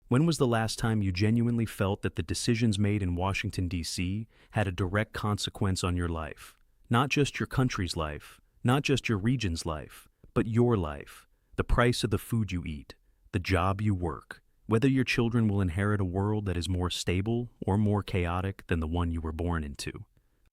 When was the last time you genuinely felt that the decisions made in Washington, D.C. had a direct consequence on your life? Not just your country's life, not just your region's life, but your life, the price of the food you eat, the job you work, whether your children will inherit a world that is more stable or more chaotic than the one you were born into.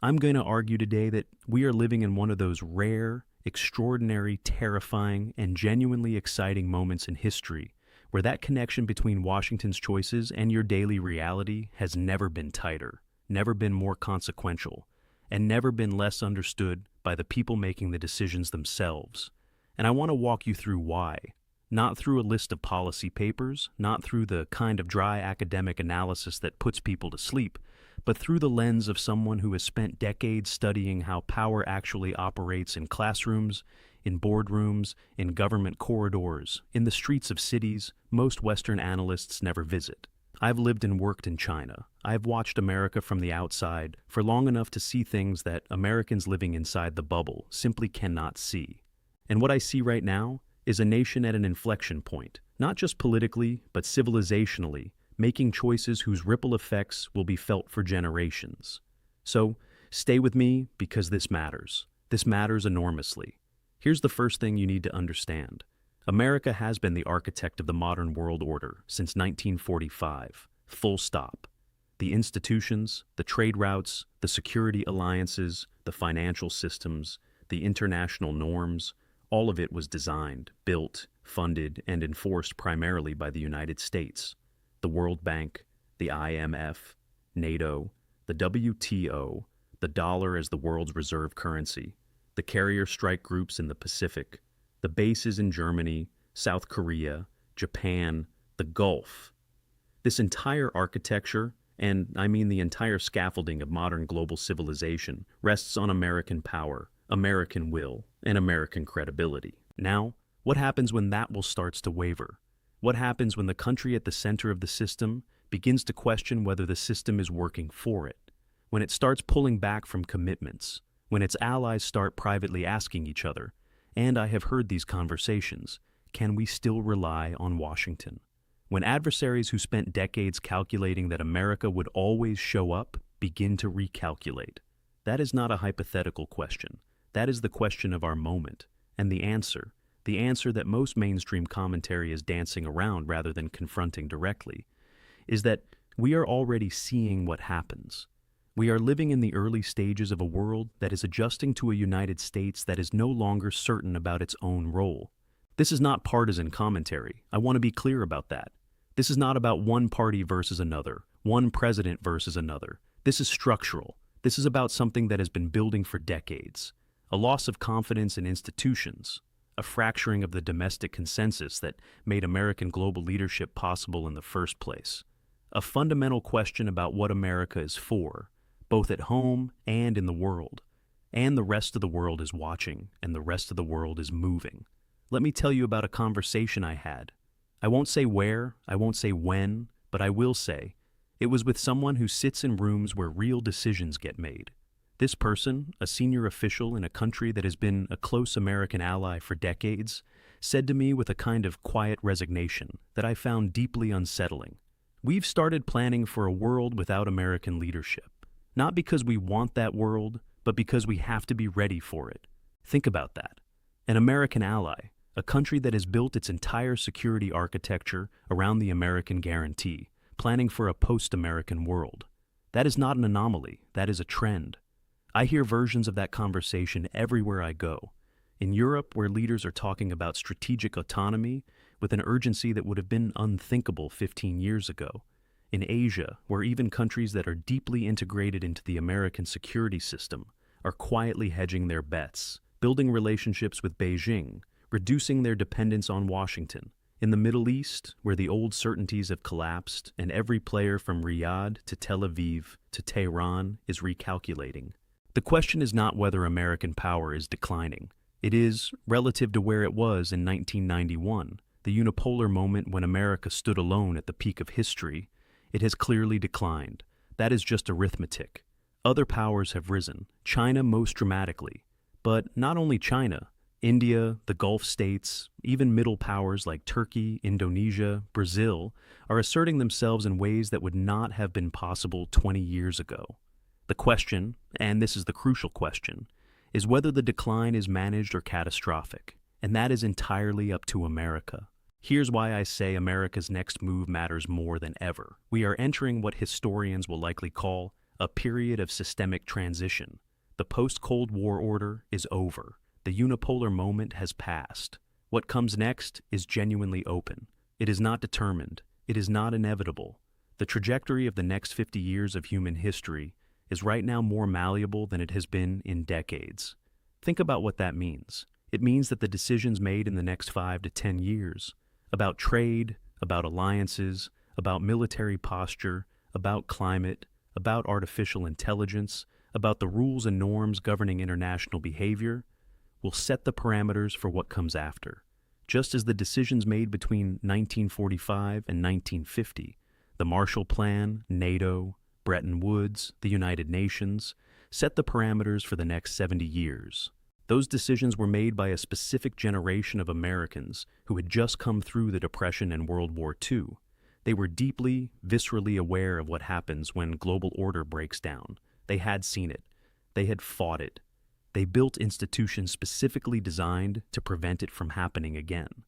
I'm going to argue today that we are living in one of those rare, extraordinary, terrifying, and genuinely exciting moments in history where that connection between Washington's choices and your daily reality has never been tighter, never been more consequential, and never been less understood by the people making the decisions themselves. And I want to walk you through why. Not through a list of policy papers, not through the kind of dry academic analysis that puts people to sleep, but through the lens of someone who has spent decades studying how power actually operates in classrooms, in boardrooms, in government corridors, in the streets of cities most Western analysts never visit. I've lived and worked in China. I've watched America from the outside for long enough to see things that Americans living inside the bubble simply cannot see. And what I see right now is a nation at an inflection point, not just politically, but civilizationally, making choices whose ripple effects will be felt for generations. So, stay with me because this matters. This matters enormously. Here's the first thing you need to understand. America has been the architect of the modern world order since 1945. Full stop. The institutions, the trade routes, the security alliances, the financial systems, the international norms, all of it was designed, built, funded, and enforced primarily by the United States. The World Bank, the IMF, NATO, the WTO, the dollar as the world's reserve currency, the carrier strike groups in the Pacific, the bases in Germany, South Korea, Japan, the Gulf. This entire architecture, and I mean the entire scaffolding of modern global civilization, rests on American power, American will, and American credibility. Now, what happens when that will starts to waver? What happens when the country at the center of the system begins to question whether the system is working for it? When it starts pulling back from commitments? When its allies start privately asking each other, and I have heard these conversations, can we still rely on Washington? When adversaries who spent decades calculating that America would always show up begin to recalculate? That is not a hypothetical question. That is the question of our moment, and the answer that most mainstream commentary is dancing around rather than confronting directly, is that we are already seeing what happens. We are living in the early stages of a world that is adjusting to a United States that is no longer certain about its own role. This is not partisan commentary. I want to be clear about that. This is not about one party versus another, one president versus another. This is structural. This is about something that has been building for decades. A loss of confidence in institutions, a fracturing of the domestic consensus that made American global leadership possible in the first place. A fundamental question about what America is for, both at home and in the world. And the rest of the world is watching, and the rest of the world is moving. Let me tell you about a conversation I had. I won't say where, I won't say when, but I will say it was with someone who sits in rooms where real decisions get made. This person, a senior official in a country that has been a close American ally for decades, said to me with a kind of quiet resignation that I found deeply unsettling. We've started planning for a world without American leadership. Not because we want that world, but because we have to be ready for it. Think about that. An American ally, a country that has built its entire security architecture around the American guarantee, planning for a post-American world. That is not an anomaly, that is a trend. I hear versions of that conversation everywhere I go. In Europe, where leaders are talking about strategic autonomy with an urgency that would have been unthinkable 15 years ago. In Asia, where even countries that are deeply integrated into the American security system are quietly hedging their bets, building relationships with Beijing, reducing their dependence on Washington. In the Middle East, where the old certainties have collapsed and every player from Riyadh to Tel Aviv to Tehran is recalculating. The question is not whether American power is declining. It is, relative to where it was in 1991, the unipolar moment when America stood alone at the peak of history. It has clearly declined. That is just arithmetic. Other powers have risen, China most dramatically. But not only China, India, the Gulf states, even middle powers like Turkey, Indonesia, Brazil, are asserting themselves in ways that would not have been possible 20 years ago. The question, and this is the crucial question, is whether the decline is managed or catastrophic, and that is entirely up to America. Here's why I say America's next move matters more than ever. We are entering what historians will likely call a period of systemic transition. The post-Cold War order is over. The unipolar moment has passed. What comes next is genuinely open. It is not determined. It is not inevitable. The trajectory of the next 50 years of human history is right now more malleable than it has been in decades. Think about what that means. It means that the decisions made in the next 5 to 10 years about trade, about alliances, about military posture, about climate, about artificial intelligence, about the rules and norms governing international behavior, will set the parameters for what comes after. Just as the decisions made between 1945 and 1950, the Marshall Plan, NATO, Bretton Woods, the United Nations, set the parameters for the next 70 years. Those decisions were made by a specific generation of Americans who had just come through the Depression and World War II. They were deeply, viscerally aware of what happens when global order breaks down. They had seen it. They had fought it. They built institutions specifically designed to prevent it from happening again.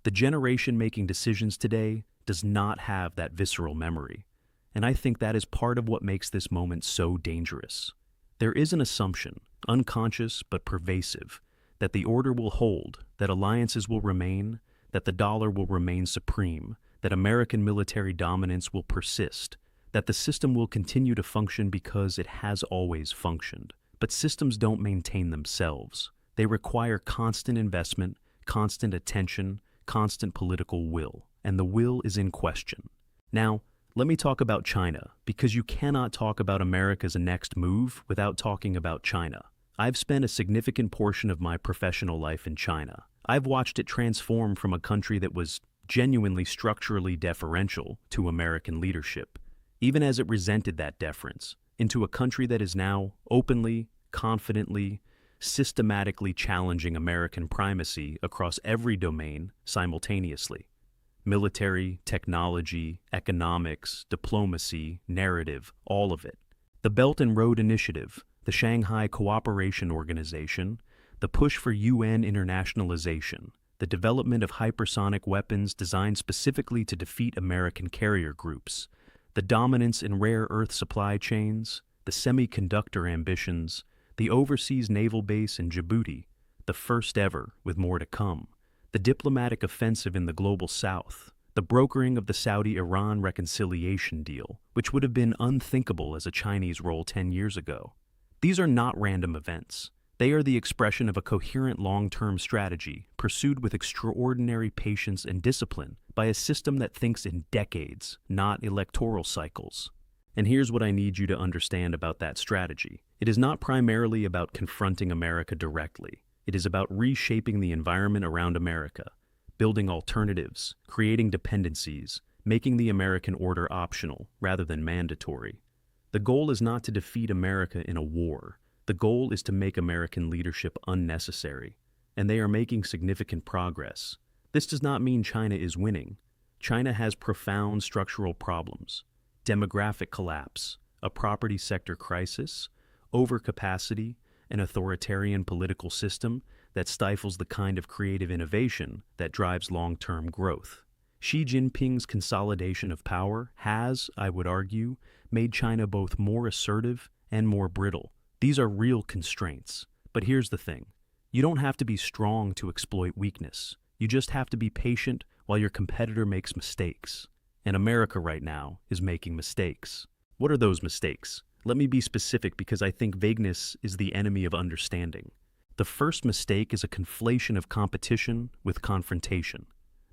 The generation making decisions today does not have that visceral memory, and I think that is part of what makes this moment so dangerous. There is an assumption, unconscious but pervasive, that the order will hold, that alliances will remain, that the dollar will remain supreme, that American military dominance will persist, that the system will continue to function because it has always functioned. But systems don't maintain themselves. They require constant investment, constant attention, constant political will, and the will is in question. Now, let me talk about China, because you cannot talk about America's next move without talking about China. I've spent a significant portion of my professional life in China. I've watched it transform from a country that was genuinely structurally deferential to American leadership, even as it resented that deference, into a country that is now openly, confidently, systematically challenging American primacy across every domain simultaneously. Military, technology, economics, diplomacy, narrative, all of it. The Belt and Road Initiative, the Shanghai Cooperation Organization, the push for UN internationalization, the development of hypersonic weapons designed specifically to defeat American carrier groups, the dominance in rare earth supply chains, the semiconductor ambitions, the overseas naval base in Djibouti, the first ever with more to come, the diplomatic offensive in the global south, the brokering of the Saudi-Iran reconciliation deal, which would have been unthinkable as a Chinese role 10 years ago. These are not random events. They are the expression of a coherent long-term strategy pursued with extraordinary patience and discipline by a system that thinks in decades, not electoral cycles. And here's what I need you to understand about that strategy. It is not primarily about confronting America directly. It is about reshaping the environment around America, building alternatives, creating dependencies, making the American order optional rather than mandatory. The goal is not to defeat America in a war. The goal is to make American leadership unnecessary, and they are making significant progress. This does not mean China is winning. China has profound structural problems: demographic collapse, a property sector crisis, overcapacity, an authoritarian political system that stifles the kind of creative innovation that drives long-term growth. Xi Jinping's consolidation of power has, I would argue, made China both more assertive and more brittle. These are real constraints. But here's the thing. You don't have to be strong to exploit weakness. You just have to be patient while your competitor makes mistakes. And America right now is making mistakes. What are those mistakes? Let me be specific because I think vagueness is the enemy of understanding. The first mistake is a conflation of competition with confrontation.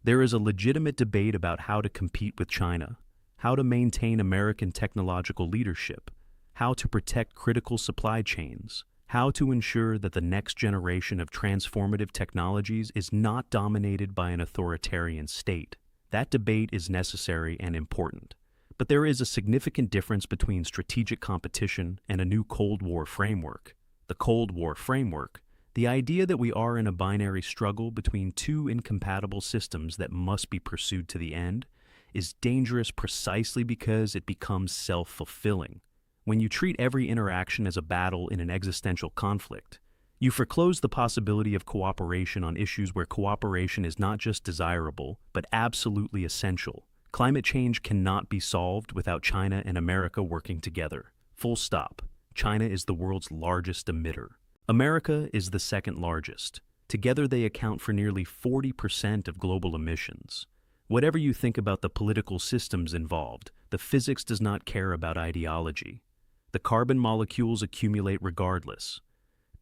There is a legitimate debate about how to compete with China, how to maintain American technological leadership, how to protect critical supply chains, how to ensure that the next generation of transformative technologies is not dominated by an authoritarian state. That debate is necessary and important. But there is a significant difference between strategic competition and a new Cold War framework. The Cold War framework, The idea that we are in a binary struggle between two incompatible systems that must be pursued to the end is dangerous precisely because it becomes self-fulfilling. When you treat every interaction as a battle in an existential conflict, you foreclose the possibility of cooperation on issues where cooperation is not just desirable, but absolutely essential. Climate change cannot be solved without China and America working together. Full stop. China is the world's largest emitter. America is the second largest. Together they account for nearly 40% of global emissions. Whatever you think about the political systems involved, the physics does not care about ideology. The carbon molecules accumulate regardless.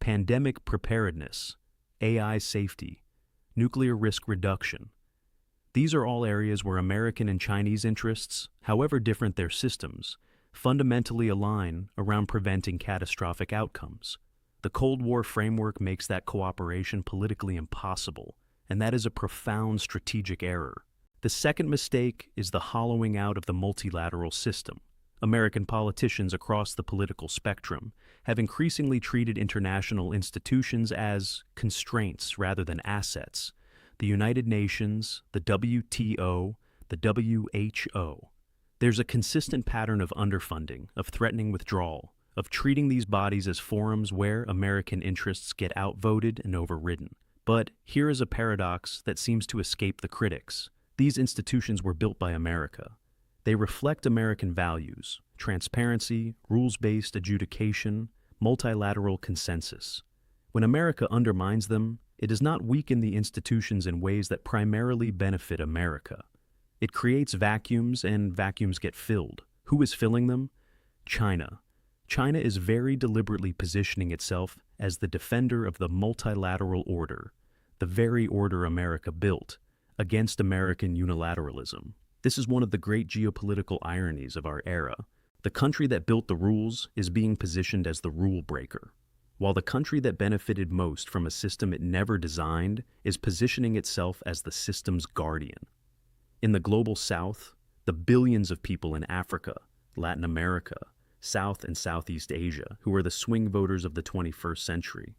Pandemic preparedness, AI safety, nuclear risk reduction. These are all areas where American and Chinese interests, however different their systems, fundamentally align around preventing catastrophic outcomes. The Cold War framework makes that cooperation politically impossible, and that is a profound strategic error. The second mistake is the hollowing out of the multilateral system. American politicians across the political spectrum have increasingly treated international institutions as constraints rather than assets. The United Nations, the WTO, the WHO. There's a consistent pattern of underfunding, of threatening withdrawal, of treating these bodies as forums where American interests get outvoted and overridden. But here is a paradox that seems to escape the critics. These institutions were built by America. They reflect American values: transparency, rules-based adjudication, multilateral consensus. When America undermines them, it does not weaken the institutions in ways that primarily benefit America. It creates vacuums, and vacuums get filled. Who is filling them? China. China is very deliberately positioning itself as the defender of the multilateral order, the very order America built, against American unilateralism. This is one of the great geopolitical ironies of our era. The country that built the rules is being positioned as the rule breaker, while the country that benefited most from a system it never designed is positioning itself as the system's guardian. In the global south, the billions of people in Africa, Latin America, South and Southeast Asia, who are the swing voters of the 21st century,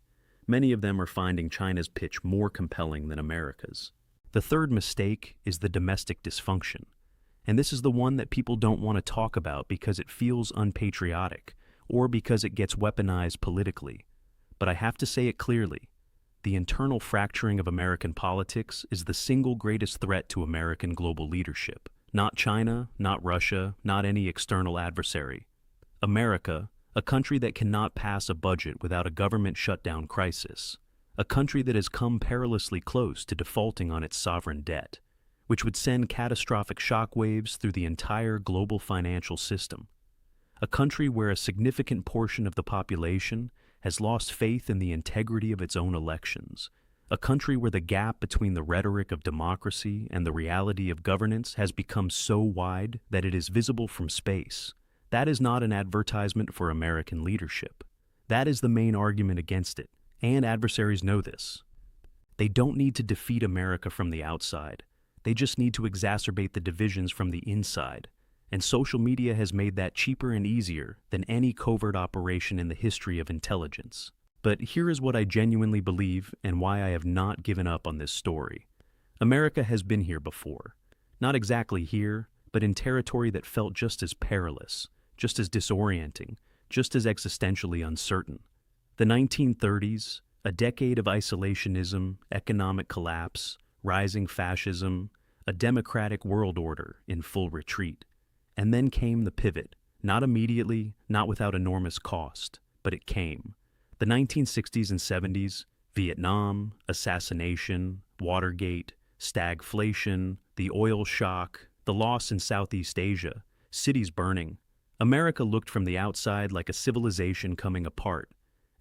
many of them are finding China's pitch more compelling than America's. The third mistake is the domestic dysfunction, and this is the one that people don't want to talk about because it feels unpatriotic or because it gets weaponized politically. But I have to say it clearly. The internal fracturing of American politics is the single greatest threat to American global leadership. Not China, not Russia, not any external adversary. America, a country that cannot pass a budget without a government shutdown crisis. A country that has come perilously close to defaulting on its sovereign debt, which would send catastrophic shockwaves through the entire global financial system. A country where a significant portion of the population has lost faith in the integrity of its own elections. A country where the gap between the rhetoric of democracy and the reality of governance has become so wide that it is visible from space. That is not an advertisement for American leadership. That is the main argument against it, and adversaries know this. They don't need to defeat America from the outside. They just need to exacerbate the divisions from the inside. And social media has made that cheaper and easier than any covert operation in the history of intelligence. But here is what I genuinely believe and why I have not given up on this story. America has been here before. Not exactly here, but in territory that felt just as perilous, just as disorienting, just as existentially uncertain. The 1930s, a decade of isolationism, economic collapse, rising fascism, a democratic world order in full retreat. And then came the pivot, not immediately, not without enormous cost, but it came. The 1960s and 70s, Vietnam, assassination, Watergate, stagflation, the oil shock, the loss in Southeast Asia, cities burning. America looked from the outside like a civilization coming apart.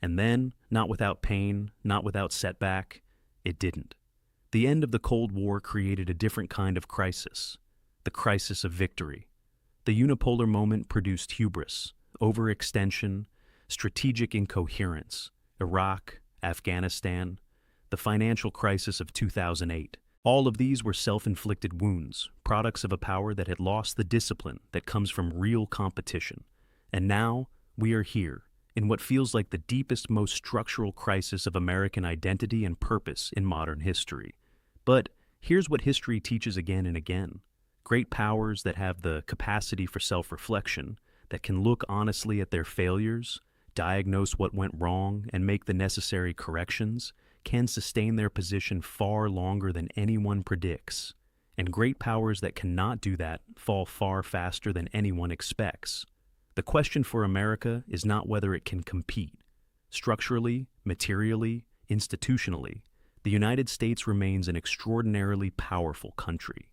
And then, not without pain, not without setback, it didn't. The end of the Cold War created a different kind of crisis, the crisis of victory. The unipolar moment produced hubris, overextension, strategic incoherence, Iraq, Afghanistan, the financial crisis of 2008. All of these were self-inflicted wounds, products of a power that had lost the discipline that comes from real competition. And now, we are here, in what feels like the deepest, most structural crisis of American identity and purpose in modern history. But here's what history teaches again and again. Great powers that have the capacity for self-reflection, that can look honestly at their failures, diagnose what went wrong, and make the necessary corrections, can sustain their position far longer than anyone predicts. And great powers that cannot do that fall far faster than anyone expects. The question for America is not whether it can compete. Structurally, materially, institutionally, the United States remains an extraordinarily powerful country.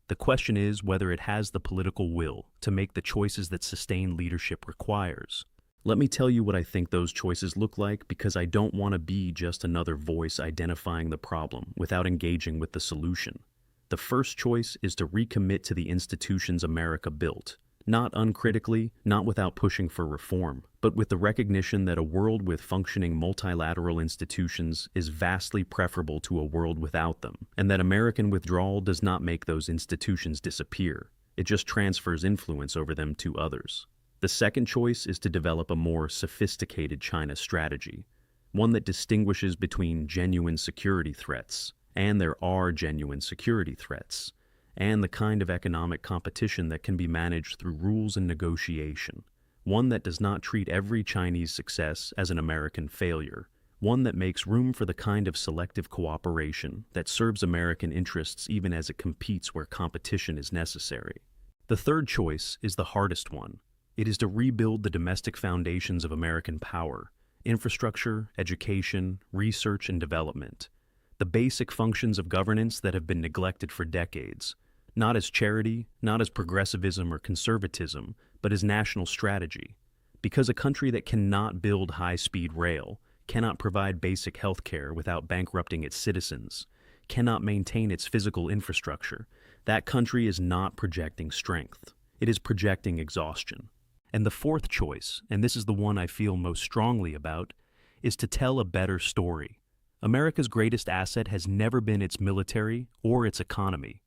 The question is whether it has the political will to make the choices that sustained leadership requires. Let me tell you what I think those choices look like, because I don't want to be just another voice identifying the problem without engaging with the solution. The first choice is to recommit to the institutions America built. Not uncritically, not without pushing for reform, but with the recognition that a world with functioning multilateral institutions is vastly preferable to a world without them, and that American withdrawal does not make those institutions disappear. It just transfers influence over them to others. The second choice is to develop a more sophisticated China strategy, one that distinguishes between genuine security threats, and there are genuine security threats, and the kind of economic competition that can be managed through rules and negotiation, one that does not treat every Chinese success as an American failure, one that makes room for the kind of selective cooperation that serves American interests even as it competes where competition is necessary. The third choice is the hardest one. It is to rebuild the domestic foundations of American power: infrastructure, education, research, and development. The basic functions of governance that have been neglected for decades, not as charity, not as progressivism or conservatism, but as national strategy. Because a country that cannot build high-speed rail, cannot provide basic health care without bankrupting its citizens, cannot maintain its physical infrastructure, that country is not projecting strength. It is projecting exhaustion. And the fourth choice, and this is the one I feel most strongly about, is to tell a better story. America's greatest asset has never been its military or its economy.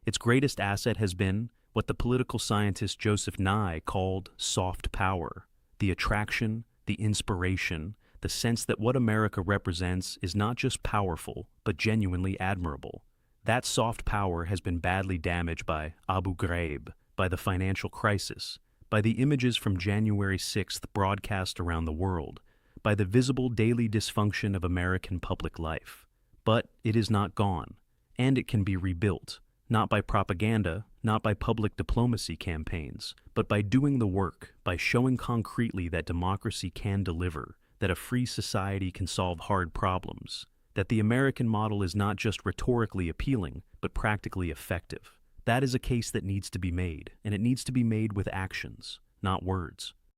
Its greatest asset has been what the political scientist Joseph Nye called soft power: the attraction, the inspiration, the sense that what America represents is not just powerful, but genuinely admirable. That soft power has been badly damaged by Abu Ghraib, by the financial crisis, by the images from January 6th broadcast around the world, by the visible daily dysfunction of American public life. But it is not gone, and it can be rebuilt. Not by propaganda, not by public diplomacy campaigns, but by doing the work, by showing concretely that democracy can deliver, that a free society can solve hard problems, that the American model is not just rhetorically appealing, but practically effective. That is a case that needs to be made, and it needs to be made with actions, not words.